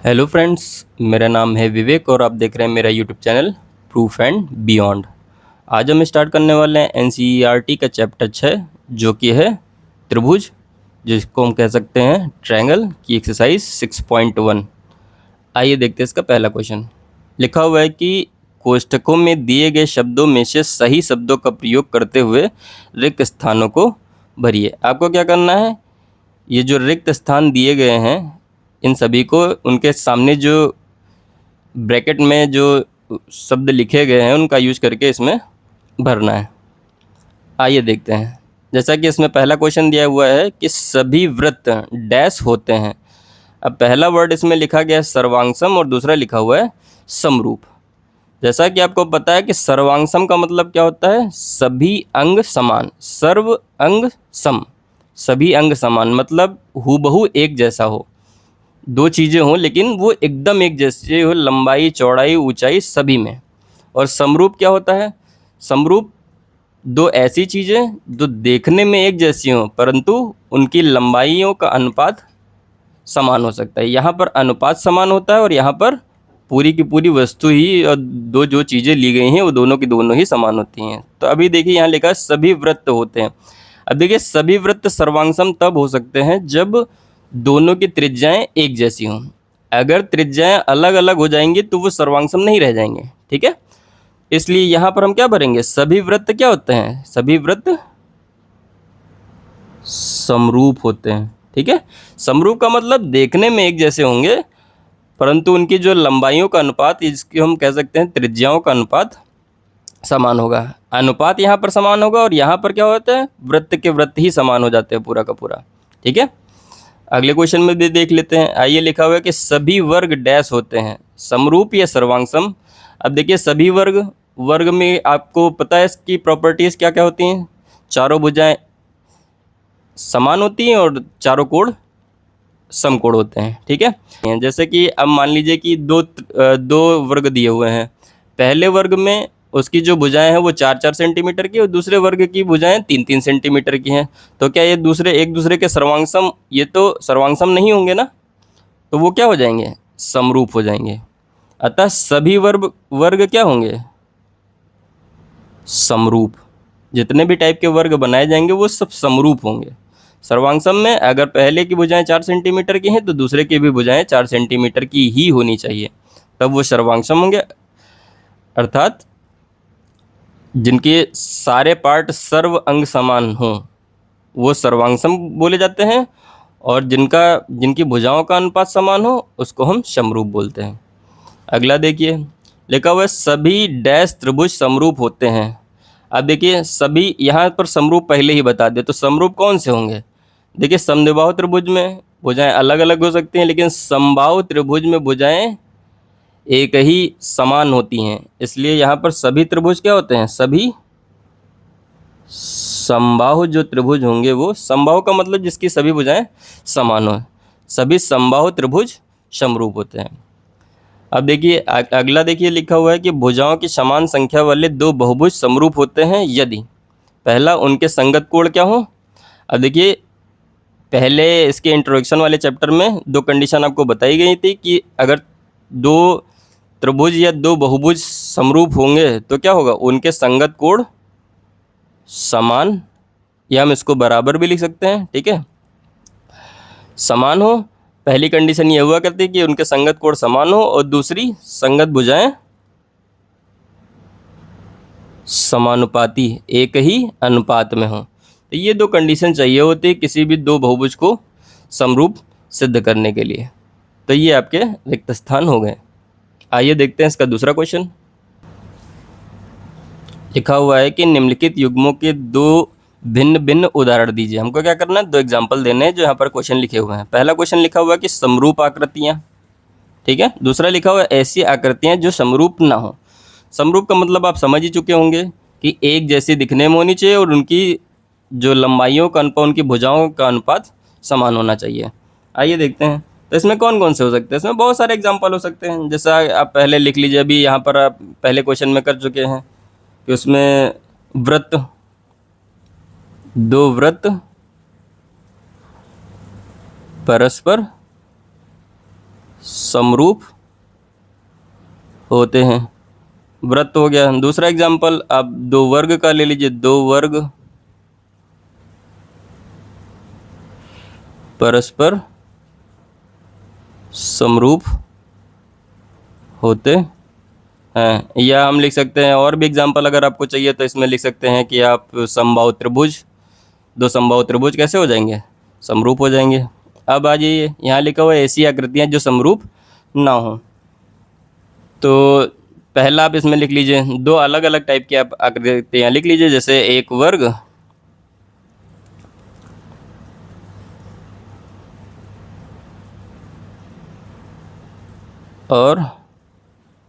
Hello friends, मेरा नाम है विवेक और आप देख रहे हैं मेरा YouTube channel proof and beyond. आज हम स्टार्ट करने वाले हैं एनसीईआरटी का चैप्टर 6 जो कि है त्रिभुज, जिसको हम कह सकते हैं ट्रायंगल की एक्सरसाइज 6.1। आइए देखते हैं इसका पहला क्वेश्चन। लिखा हुआ है कि कोष्ठकों में दिए गए शब्दों में से सही शब्दों का प्रयोग करते हुए रिक्त स्थानों को भरिए। आपको क्या करना है, ये जो रिक्त स्थान दिए गए हैं इन सभी को उनके सामने जो ब्रैकेट में जो शब्द लिखे गए हैं उनका यूज करके इसमें भरना है। आइए देखते हैं। जैसा कि इसमें पहला क्वेश्चन दिया हुआ है कि सभी वृत्त डैश होते हैं। अब पहला वर्ड इसमें लिखा गया है सर्वांगसम और दूसरा लिखा हुआ है समरूप। जैसा कि आपको पता है कि सर्वांगसम का मतलब क्या होता है, सभी अंग समान। सर्व अंग सम, सभी अंग समान मतलब हूबहू एक जैसा हो, दो चीज़ें हों लेकिन वो एकदम एक जैसे हो, लंबाई चौड़ाई ऊंचाई सभी में। और समरूप क्या होता है, समरूप दो ऐसी चीज़ें जो देखने में एक जैसी हों परंतु उनकी लंबाइयों का अनुपात समान हो सकता है। यहाँ पर अनुपात समान होता है और यहाँ पर पूरी की पूरी वस्तु ही और दो जो चीज़ें ली गई हैं वो दोनों की दोनों ही समान होती हैं। तो अभी देखिए यहाँ लिखा है सभी वृत्त होते हैं। अब देखिए सभी वृत्त सर्वांगसम तब हो सकते हैं जब दोनों की त्रिज्याएं एक जैसी हों। अगर त्रिज्याएं अलग अलग हो जाएंगी तो वो सर्वांगसम नहीं रह जाएंगे, ठीक है। इसलिए यहाँ पर हम क्या भरेंगे, सभी वृत्त क्या होते हैं, सभी वृत्त समरूप होते हैं, ठीक है। समरूप का मतलब देखने में एक जैसे होंगे परंतु उनकी जो लंबाइयों का अनुपात, इसकी हम कह सकते हैं त्रिज्याओं का अनुपात समान होगा। अनुपात यहाँ पर समान होगा और यहाँ पर क्या होता है, वृत्त के वृत्त ही समान हो जाते हैं पूरा का पूरा, ठीक है। अगले क्वेश्चन में भी देख लेते हैं। आइए लिखा हुआ है कि सभी वर्ग डैश होते हैं, समरूप या सर्वांगसम। अब देखिए सभी वर्ग, वर्ग में आपको पता है इसकी प्रॉपर्टीज क्या क्या होती हैं, चारों भुजाएं समान होती हैं और चारों कोण समकोण होते हैं, ठीक है। जैसे कि अब मान लीजिए कि दो वर्ग दिए हुए हैं। पहले वर्ग में उसकी जो भुजाएं हैं वो 4-4 सेंटीमीटर की और दूसरे वर्ग की भुजाएं 3-3 सेंटीमीटर की हैं। तो क्या ये दूसरे एक दूसरे के सर्वांगसम, ये तो सर्वांगसम नहीं होंगे ना, तो वो क्या हो जाएंगे, समरूप हो जाएंगे। अतः सभी वर्ग वर्ग क्या होंगे, समरूप। जितने भी टाइप के वर्ग बनाए जाएंगे वो सब समरूप होंगे। सर्वांगसम में अगर पहले की भुजाएं 4 सेंटीमीटर की हैं तो दूसरे की भी भुजाएं 4 सेंटीमीटर की ही होनी चाहिए, तब वो सर्वांगसम होंगे। अर्थात जिनके सारे पार्ट सर्व अंग समान हों वो सर्वांगसम बोले जाते हैं और जिनकी भुजाओं का अनुपात समान हो उसको हम समरूप बोलते हैं। अगला देखिए, लिखा हुआ है सभी डैश त्रिभुज समरूप होते हैं। अब देखिए सभी, यहाँ पर समरूप पहले ही बता दे तो समरूप कौन से होंगे। देखिए समद्विबाहु त्रिभुज में भुजाएं अलग अलग हो सकती हैं लेकिन समबाहु त्रिभुज में भुजाएं एक ही समान होती हैं। इसलिए यहाँ पर सभी त्रिभुज क्या होते हैं, सभी समबाहु जो त्रिभुज होंगे वो, समबाहु का मतलब जिसकी सभी भुजाएं समान हो, सभी समबाहु त्रिभुज समरूप होते हैं। अब देखिए अगला देखिए लिखा हुआ है कि भुजाओं की समान संख्या वाले दो बहुभुज समरूप होते हैं यदि पहला उनके संगत कोण क्या हो। अब देखिए पहले इसके इंट्रोडक्शन वाले चैप्टर में दो कंडीशन आपको बताई गई थी कि अगर दो त्रिभुज या दो बहुभुज समरूप होंगे तो क्या होगा, उनके संगत कोण समान, या हम इसको बराबर भी लिख सकते हैं, ठीक है। समान हो, पहली कंडीशन ये हुआ करती है कि उनके संगत कोण समान हो और दूसरी संगत भुजाएं समानुपाती एक ही अनुपात में हो। तो ये दो कंडीशन चाहिए होती है किसी भी दो बहुभुज को समरूप सिद्ध करने के लिए। तो ये आपके रिक्त स्थान हो गए। आइए देखते हैं इसका दूसरा क्वेश्चन। लिखा हुआ है कि निम्नलिखित युग्मों के दो भिन्न भिन्न उदाहरण दीजिए। हमको क्या करना है, दो एग्जाम्पल देने हैं जो यहाँ पर क्वेश्चन लिखे हुए हैं। पहला क्वेश्चन लिखा हुआ है कि समरूप आकृतियाँ, ठीक है। दूसरा लिखा हुआ है ऐसी आकृतियाँ जो समरूप ना हो। समरूप का मतलब आप समझ ही चुके होंगे कि एक जैसी दिखने में होनी चाहिए और उनकी जो लंबाइयों का अनुपात, उनकी भुजाओं का अनुपात समान होना चाहिए। आइए देखते हैं तो इसमें कौन कौन से हो सकते हैं। इसमें बहुत सारे एग्जाम्पल हो सकते हैं, जैसा आप पहले लिख लीजिए, अभी यहाँ पर आप पहले क्वेश्चन में कर चुके हैं कि उसमें वृत्त, दो वृत्त परस्पर समरूप होते हैं। वृत्त हो गया। दूसरा एग्जाम्पल आप दो वर्ग का ले लीजिए। दो वर्ग परस्पर समरूप होते हैं। या हम लिख सकते हैं और भी एग्जाम्पल अगर आपको चाहिए तो इसमें लिख सकते हैं कि आप समबाहु त्रिभुज, दो समबाहु त्रिभुज कैसे हो जाएंगे? समरूप हो जाएंगे। अब आ जाइए, यहाँ लिखा हुआ है ऐसी आकृतियाँ जो समरूप ना हो। तो पहला आप इसमें लिख लीजिए, दो अलग अलग टाइप की आप आकृतियाँ लिख लीजिए, जैसे एक वर्ग और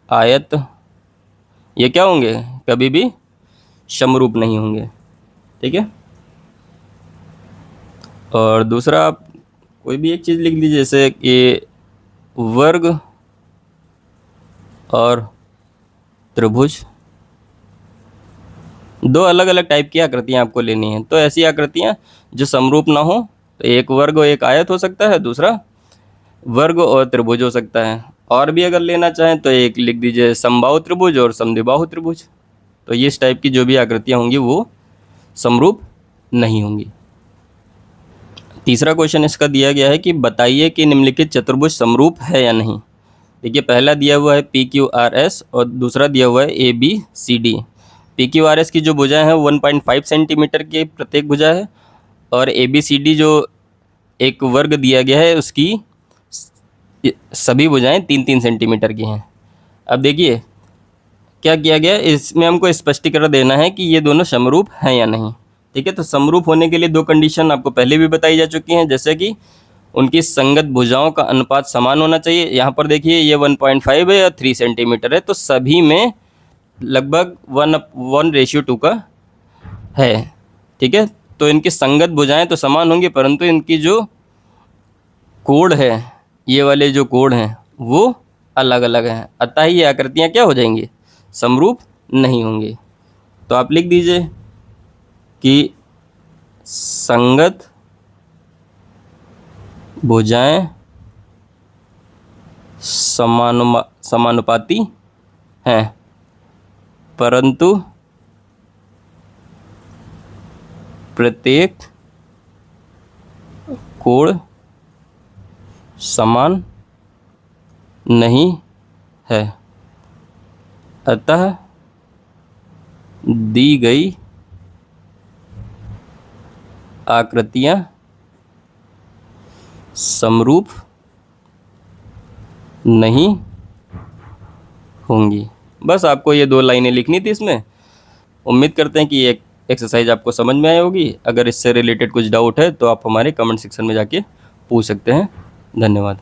आयत। ये क्या होंगे? कभी भी समरूप नहीं होंगे। ठीक है। और दूसरा आप कोई भी एक चीज़ लिख लीजिए, जैसे कि वर्ग और त्रिभुज। दो अलग अलग टाइप की आकृतियाँ आपको लेनी है। तो ऐसी आकृतियाँ जो समरूप ना हो, तो एक वर्ग और एक आयत हो सकता है, दूसरा वर्ग और त्रिभुज हो सकता है। और भी अगर लेना चाहें तो एक लिख दीजिए समबाहु त्रिभुज और समद्विबाहु त्रिभुज। तो ये इस टाइप की जो भी आकृतियाँ होंगी वो समरूप नहीं होंगी। तीसरा क्वेश्चन इसका दिया गया है कि बताइए कि निम्नलिखित चतुर्भुज समरूप है या नहीं। देखिए, पहला दिया हुआ है PQRS और दूसरा दिया हुआ है ABCD। PQRS की जो भुजाएं हैं 1.5 सेंटीमीटर की प्रत्येक भुजा है, और ABCD जो एक वर्ग दिया गया है उसकी सभी भुजाएं 3-3 सेंटीमीटर की हैं। अब देखिए क्या किया गया है, इसमें हमको स्पष्टीकरण देना है कि ये दोनों समरूप हैं या नहीं। ठीक है। तो समरूप होने के लिए दो कंडीशन आपको पहले भी बताई जा चुकी हैं, जैसे कि उनकी संगत भुजाओं का अनुपात समान होना चाहिए। यहाँ पर देखिए ये 1.5 है या 3 सेंटीमीटर है, तो सभी में लगभग 1:2 का है। ठीक है। तो इनकी संगत भुजाएं तो समान होंगी, परंतु इनकी जो कोण है, ये वाले जो कोण हैं वो अलग अलग हैं, अतः ये आकृतियाँ क्या हो जाएंगी? समरूप नहीं होंगी। तो आप लिख दीजिए कि संगत भुजाएं समानुपाती हैं, परंतु प्रत्येक कोण समान नहीं है, अतः दी गई आकृतियाँ समरूप नहीं होंगी। बस आपको ये दो लाइनें लिखनी थी इसमें। उम्मीद करते हैं कि ये एक्सरसाइज आपको समझ में आई होगी। अगर इससे रिलेटेड कुछ डाउट है तो आप हमारे कमेंट सेक्शन में जाके पूछ सकते हैं। धन्यवाद।